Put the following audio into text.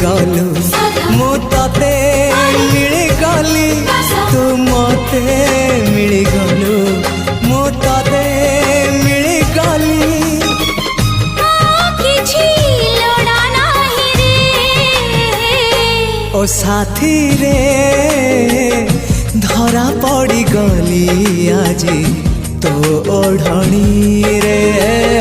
गलु मु तते मिली गली तू मते मिली गलु मु तते मिली गली ओ साथी रे धरा पड़ी गली आज तो ओढ़नी रे।